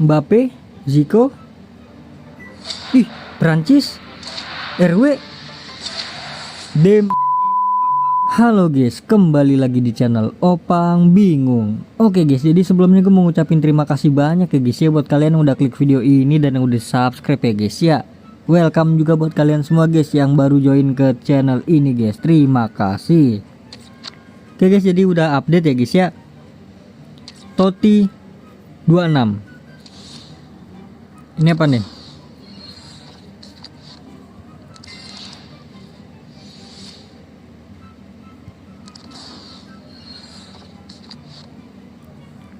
Mbappe, Zico. Ih, Prancis, RW, Dem. Halo guys, kembali lagi di channel Opang Bingung. Oke guys, jadi sebelumnya gue mau ngucapin terima kasih banyak ya guys ya buat kalian yang udah klik video ini dan yang udah subscribe ya guys ya. Welcome juga buat kalian semua guys yang baru join ke channel ini guys. Terima kasih. Oke guys, jadi udah update ya guys ya. Totti 26. Ini apa nih?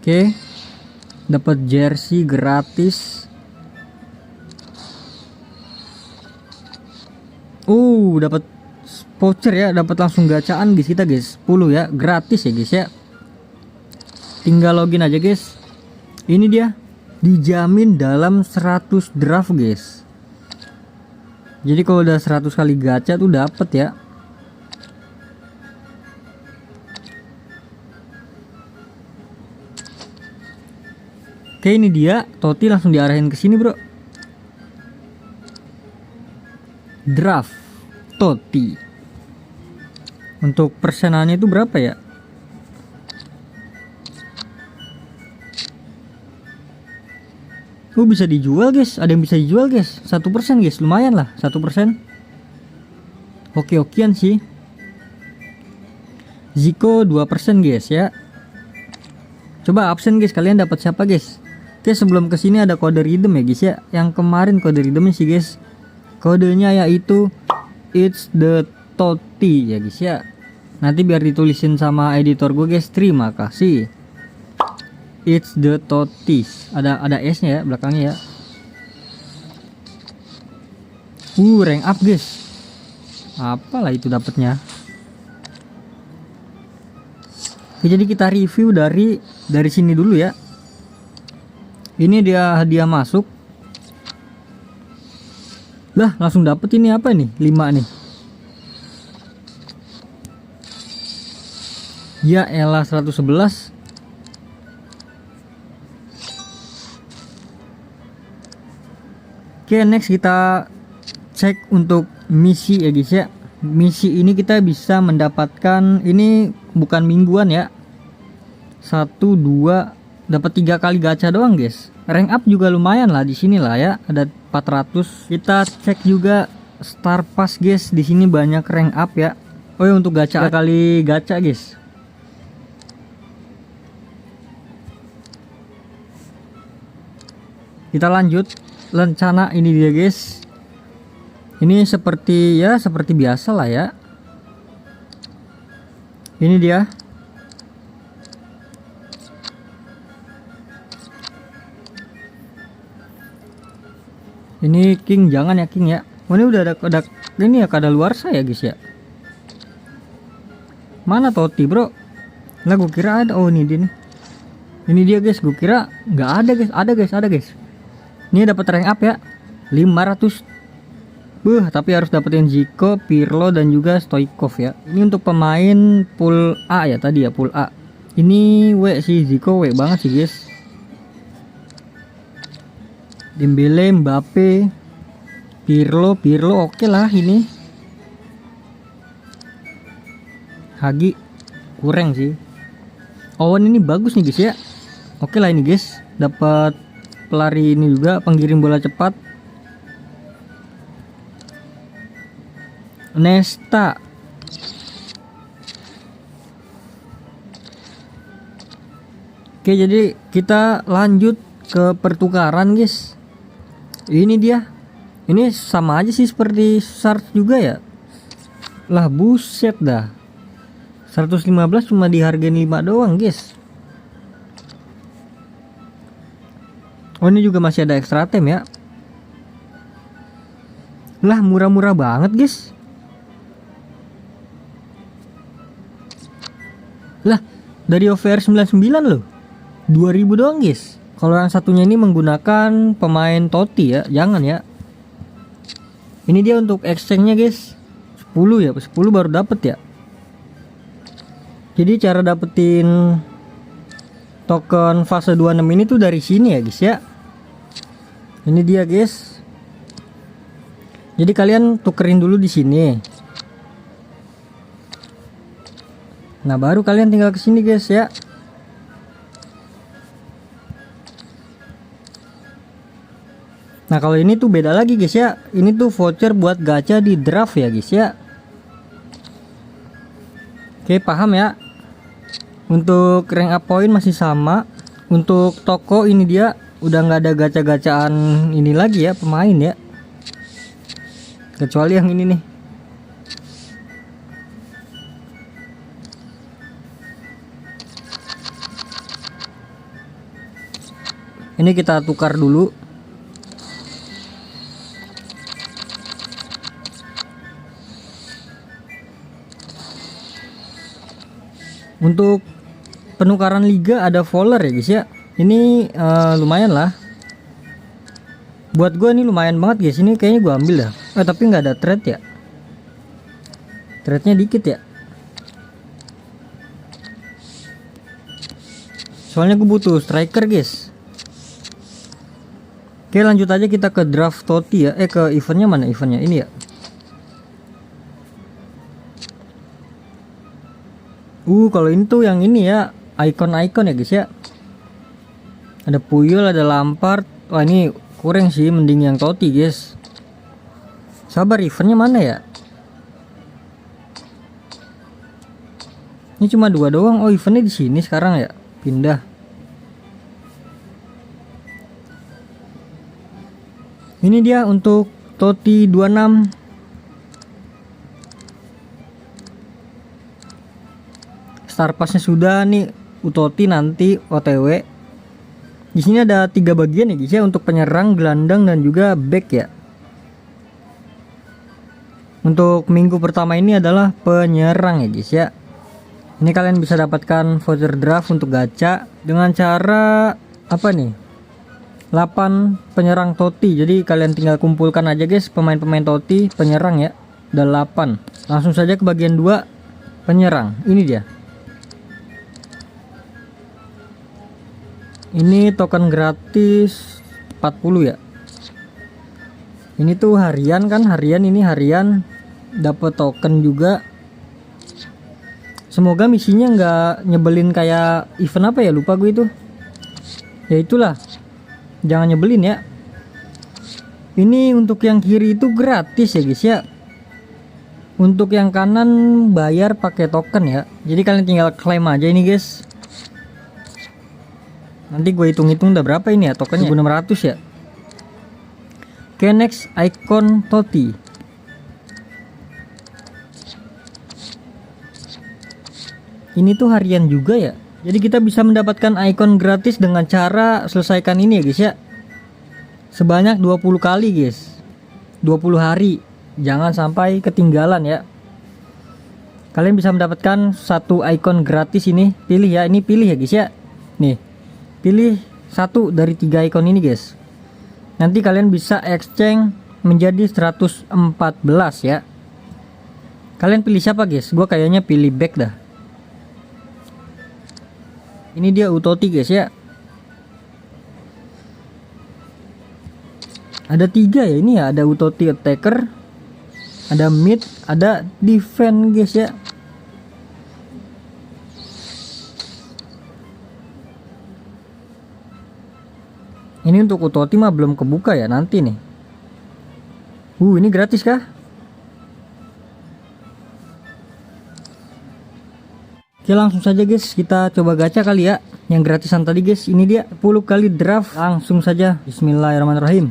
Oke, dapat jersey gratis. Dapat voucher ya, dapat langsung gacaan guys kita guys. 10 ya, gratis ya guys ya. Tinggal login aja guys. Ini dia, dijamin dalam 100 draft guys. Jadi kalau udah 100 kali gacha tuh dapat ya. Oke, ini dia Totti, langsung diarahin ke sini bro. Draft Totti. Untuk persenannya itu berapa ya? Bisa dijual guys, ada yang bisa dijual guys. 1% guys, lumayan lah 1%. Oke-okean sih. Zico 2% guys ya. Coba absen guys, kalian dapat siapa guys? Oke, sebelum kesini ada kode redeem ya guys ya. Yang kemarin kode redeemnya sih guys, kodenya yaitu It's the Totti ya guys ya. Nanti biar ditulisin sama editor gue guys. Terima kasih. It's the Totti. Ada S nya ya belakangnya ya. Rank up guys. Apalah itu dapatnya. Jadi kita review dari sini dulu ya. Ini dia hadiah masuk. Lah, langsung dapet ini apa nih? 5 nih. Ya elah, 111. Oke, next kita cek untuk misi ya guys ya. Misi ini kita bisa mendapatkan, ini bukan mingguan ya. 1 2 dapat 3 kali gacha doang guys. Rank up juga lumayan lah di sini lah ya. Ada 400. Kita cek juga Star Pass guys. Di sini banyak rank up ya. Oh ya, untuk gacha 3 kali gacha guys. Kita lanjut. Lencana ini dia guys. Ini seperti biasa lah ya. Ini dia. Ini King, jangan ya King ya. Oh, ini udah ada ini ya, kada luar saya guys ya. Mana Totti bro? Lah gue kira ada. Oh ini dia nih. Ini dia guys, gue kira nggak ada guys. Ada guys. Ini dapat rank up ya, 500. Tapi harus dapetin Zico, Pirlo dan juga Stoichkov ya. Ini untuk pemain pool A ya tadi ya, pool A. Ini si Zico banget sih guys. Dembele, Mbappe, Pirlo oke lah ini. Hagi kurang sih. Owen ini bagus nih guys ya. Oke lah ini guys, dapat pelari ini juga, penggiring bola cepat. Nesta. Oke, jadi kita lanjut ke pertukaran guys. Ini dia. Ini sama aja sih seperti Shark juga ya. Lah buset dah. 115 cuma dihargain 5 doang guys. Oh, ini juga masih ada extra tem ya. Lah murah-murah banget guys. Lah dari OVR 99 loh, 2000 doang guys. Kalau yang satunya ini menggunakan pemain Totti ya, jangan ya. Ini dia untuk exchange nya guys, 10 ya, 10 baru dapet ya. Jadi cara dapetin token fase 26 ini tuh dari sini ya guys ya. Ini dia guys. Jadi kalian tukerin dulu di sini. Nah baru kalian tinggal ke sini guys ya. Nah kalau ini tuh beda lagi guys ya. Ini tuh voucher buat gacha di draft ya guys ya. Oke paham ya. Untuk rank up point masih sama. Untuk toko ini dia udah nggak ada gacha-gacaan ini lagi ya pemain ya. Kecuali yang ini nih. Ini kita tukar dulu. Untuk penukaran liga ada Fowler ya guys ya. Ini lumayan lah. Buat gue ini lumayan banget guys. Ini kayaknya gue ambil dah. Tapi nggak ada trade ya. Trade-nya dikit ya. Soalnya gue butuh striker guys. Oke lanjut aja kita ke draft Totti ya. Ke eventnya mana eventnya ini ya. Kalau ini tuh yang ini ya, icon-icon ya guys ya. Ada Puyol, ada Lampard. Wah ini kurang sih, mending yang Totti guys. Sabar, eventnya mana ya? Ini cuma 2 doang. Oh eventnya di sini sekarang ya. Pindah. Ini dia untuk Totti 26. Star Pass-nya sudah nih. Utotti nanti OTW. Di sini ada 3 bagian ya guys ya, untuk penyerang, gelandang dan juga back ya. Untuk minggu pertama ini adalah penyerang ya guys ya. Ini kalian bisa dapatkan voucher draft untuk gacha dengan cara apa nih? 8 penyerang Totti. Jadi kalian tinggal kumpulkan aja guys pemain-pemain Totti penyerang ya. Ada 8. Langsung saja ke bagian 2 penyerang. Ini dia. Ini token gratis 40 ya. Ini tuh harian kan, harian ini harian dapat token juga. Semoga misinya nggak nyebelin kayak event apa ya, lupa gue itu. Ya itulah. Jangan nyebelin ya. Ini untuk yang kiri itu gratis ya guys ya. Untuk yang kanan bayar pakai token ya. Jadi kalian tinggal klaim aja ini guys. Nanti gue hitung-hitung udah berapa ini ya tokennya. 1600 ya. Oke next, icon Totti. Ini tuh harian juga ya. Jadi kita bisa mendapatkan icon gratis dengan cara selesaikan ini ya guys ya. Sebanyak 20 kali guys. 20 hari. Jangan sampai ketinggalan ya. Kalian bisa mendapatkan 1 icon gratis ini. Pilih ya, ini pilih ya guys ya. Nih. Pilih 1 dari 3 icon ini guys. Nanti kalian bisa exchange menjadi 114 ya. Kalian pilih siapa guys? Gua kayaknya pilih back dah. Ini dia Utotti guys ya. Ada 3 ya ini ya. Ada Utotti attacker, ada mid, ada defense guys ya. Ini untuk Utotti mah belum kebuka ya, nanti nih. Ini gratis kah? Oke langsung saja guys, kita coba gacha kali ya. Yang gratisan tadi guys, ini dia 10 kali draft. Langsung saja, bismillahirrahmanirrahim.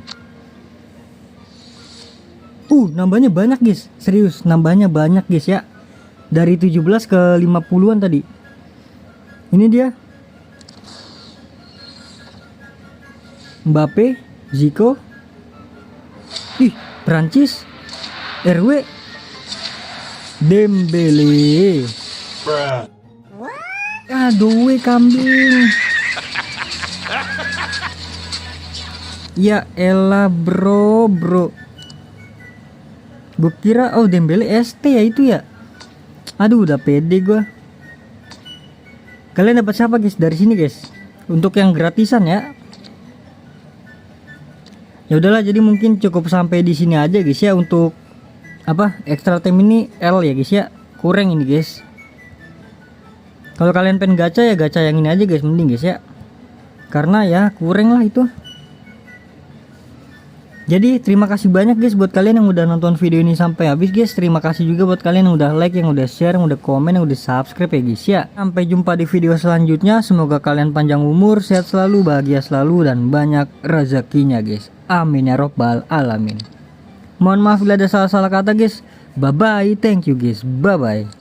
Nambahnya banyak guys. Serius, nambahnya banyak guys ya. Dari 17 ke 50-an tadi. Ini dia Mbappe, Zico. Prancis, RW, Dembele. Aduh kambing. Ya elah bro. Gue kira Dembele ST ya itu ya. Aduh udah pede gue. Kalian dapat siapa guys dari sini guys? Untuk yang gratisan ya. Ya udahlah, jadi mungkin cukup sampai di sini aja guys ya untuk extra time ini L ya guys ya. Kurang ini guys. Kalau kalian pengen gacha ya gacha yang ini aja guys, mending guys ya. Karena ya kurang lah itu. Jadi terima kasih banyak guys buat kalian yang udah nonton video ini sampai habis guys. Terima kasih juga buat kalian yang udah like, yang udah share, yang udah komen, yang udah subscribe ya guys ya. Sampai jumpa di video selanjutnya. Semoga kalian panjang umur, sehat selalu, bahagia selalu, dan banyak rezekinya guys. Amin ya robbal alamin. Mohon maaf bila ada salah-salah kata guys. Bye bye, thank you guys, bye bye.